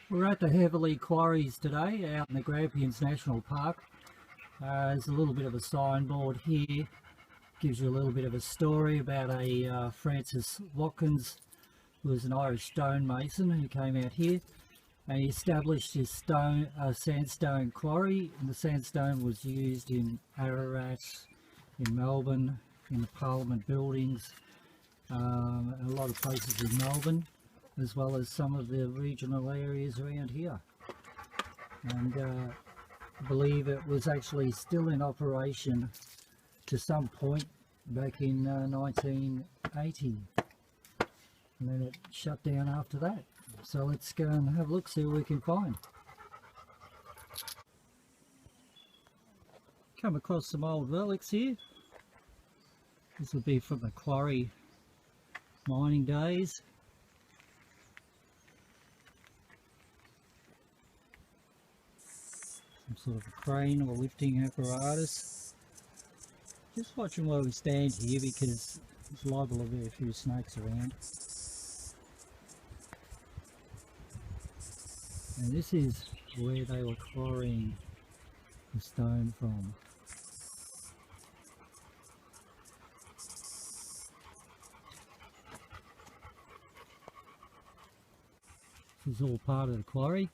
We're at the Heatherlie quarries today out in the Grampians National Park. There's a little bit of a signboard here, gives you a little bit of a story about a Francis Watkins, who was an Irish stonemason who came out here and he established his sandstone quarry, and the sandstone was used in Ararat, in Melbourne, in the Parliament buildings, and a lot of places in Melbourne, as well as some of the regional areas around here. And I believe it was actually still in operation to some point back in 1980, and then it shut down after that. So let's go and have a look, see what we can find. Come across some old relics here. This will be from the quarry mining days. Some sort of a crane or lifting apparatus. Just watching where we stand here because there's liable to be a few snakes around. And this is where they were quarrying the stone from. This is all part of the quarry.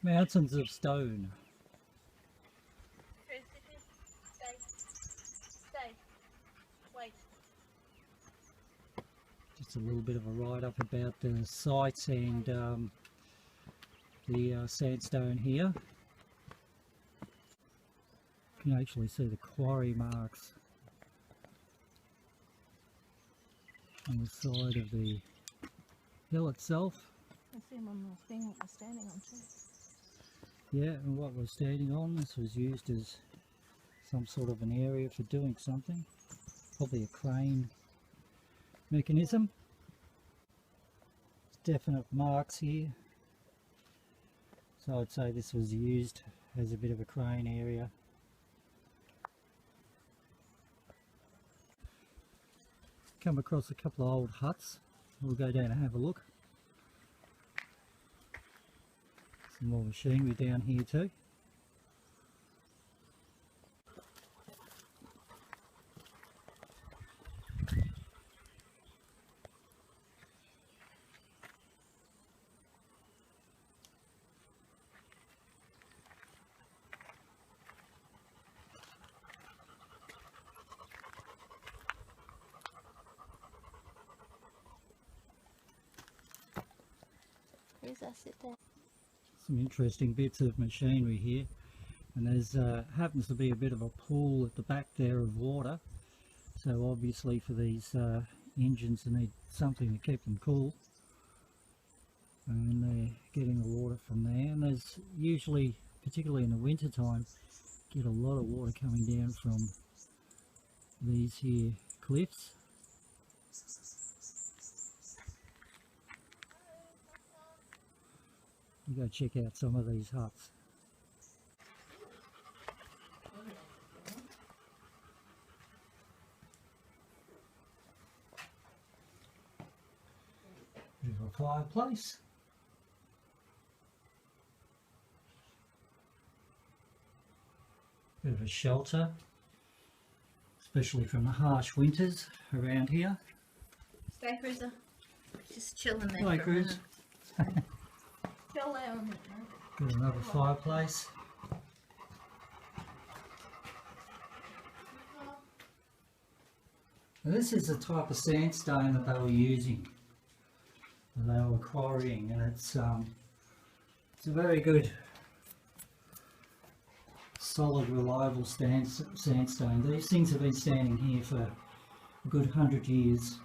Mountains of stone. Stay. Wait. Just a little bit of a write up about the sites and the sandstone here. You can actually see the quarry marks on the side of the hill itself. I see them on the thing what we're standing on too. Yeah, and what we're standing on, this was used as some sort of an area for doing something. Probably a crane mechanism. Definite marks here. So I'd say this was used as a bit of a crane area. Come across a couple of old huts. We'll go down and have a look. Some more machinery down here too. Where's that sit there? Some interesting bits of machinery here, and there's happens to be a bit of a pool at the back there of water, so obviously for these engines they need something to keep them cool, and they're getting the water from there. And there's usually, particularly in the winter time, get a lot of water coming down from these here cliffs. You go check out some of these huts. Bit of a fireplace. Bit of a shelter, especially from the harsh winters around here. Stay, Cruiser. Just chilling there. Hello, Cruz. Chill there on it. Got another fireplace. Now this is the type of sandstone that they were using, that they were quarrying, and it's a very good, solid, reliable sandstone. These things have been standing here for a good 100 years,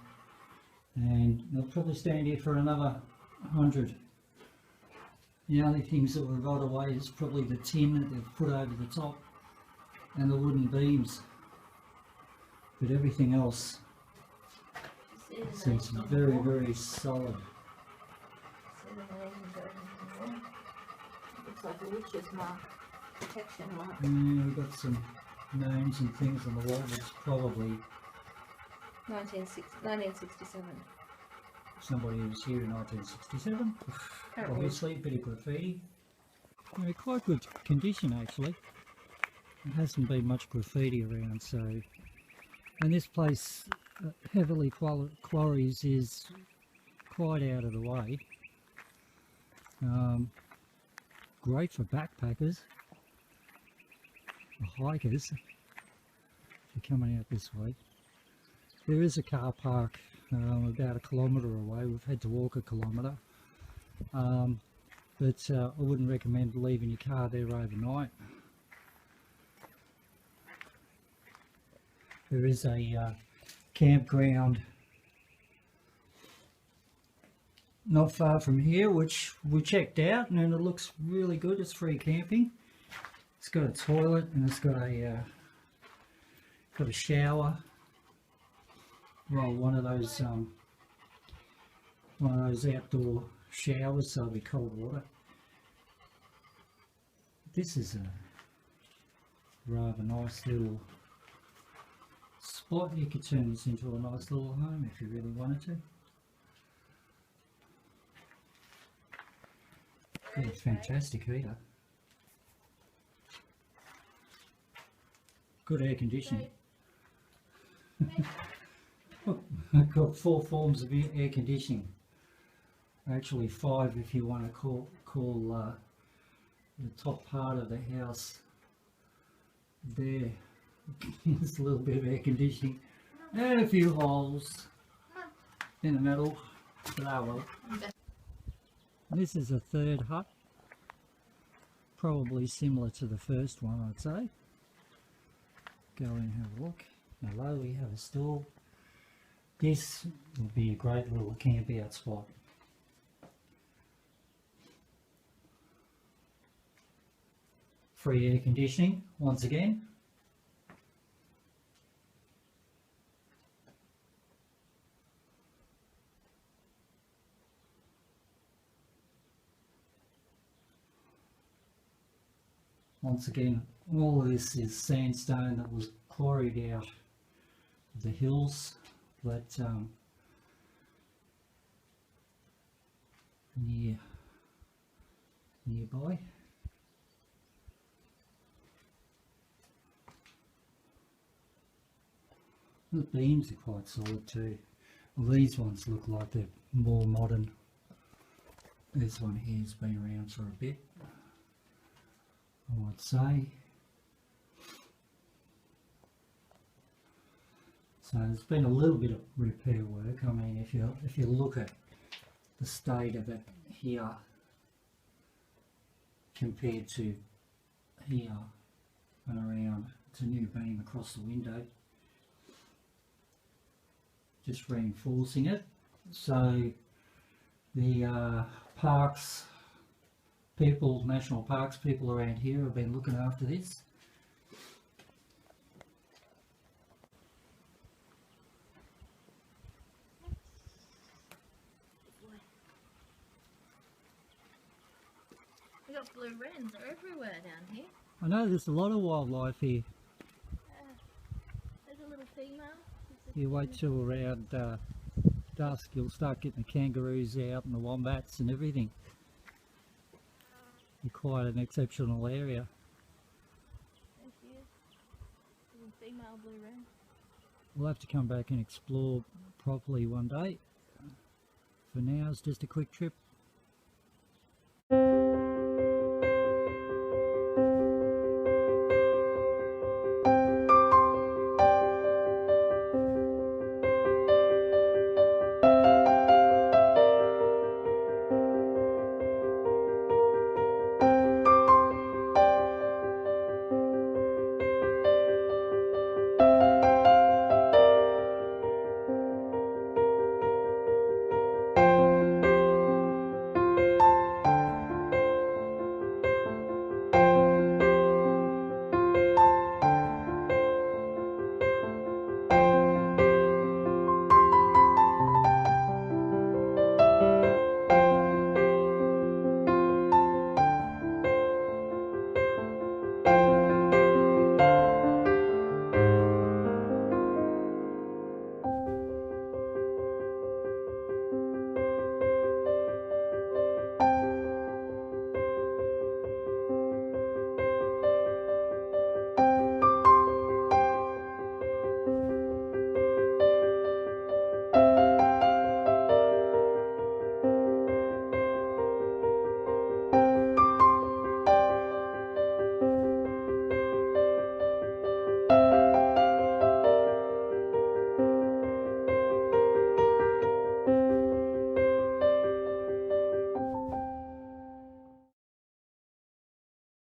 and they'll probably stand here for another 100. The only things that were rot away is probably the tin that they've put over the top and the wooden beams, but everything else seems very, very solid. Looks like a witch's mark, protection mark. Yeah, we've got some names and things on the wall. It's probably 1967. somebody who was here in 1967. Obviously, a bit of graffiti. Yeah, quite good condition actually. There hasn't been much graffiti around, so. And this place, Heatherlie Quarries, is quite out of the way. Great for backpackers, or hikers, if you're coming out this way. There is a car park about 1 kilometre away. We've had to walk 1 kilometre, but I wouldn't recommend leaving your car there overnight. There is a campground not far from here, which we checked out, and it looks really good. It's free camping. It's got a toilet and it's got a shower. Well, one of those outdoor showers, so it'll be cold water. This is a rather nice little spot. You could turn this into a nice little home if you really wanted to. Got a fantastic heater. Good air conditioning. I've got 4 forms of air conditioning. Actually 5 if you want to call the top part of the house there. There's a little bit of air conditioning and a few holes in the middle, but oh well. This is a third hut, probably similar to the first one, I'd say. Go and have a look. Hello, we have a stall. This would be a great little camp out spot. Free air conditioning once again. Once again, all of this is sandstone that was quarried out of the hills that nearby. The beams are quite solid too. Well, these ones look like they're more modern. This one here has been around for a bit, I would say. So there's been a little bit of repair work. I mean, if you look at the state of it here compared to here and around, it's a new beam across the window, just reinforcing it. So the parks people, national parks people around here have been looking after this. We got blue wrens, they're everywhere down here. I know there's a lot of wildlife here. There's a little female. You wait till around dusk, you'll start getting the kangaroos out and the wombats and everything. It's quite an exceptional area. There she is. Little female blue wren. We'll have to come back and explore properly one day. For now, it's just a quick trip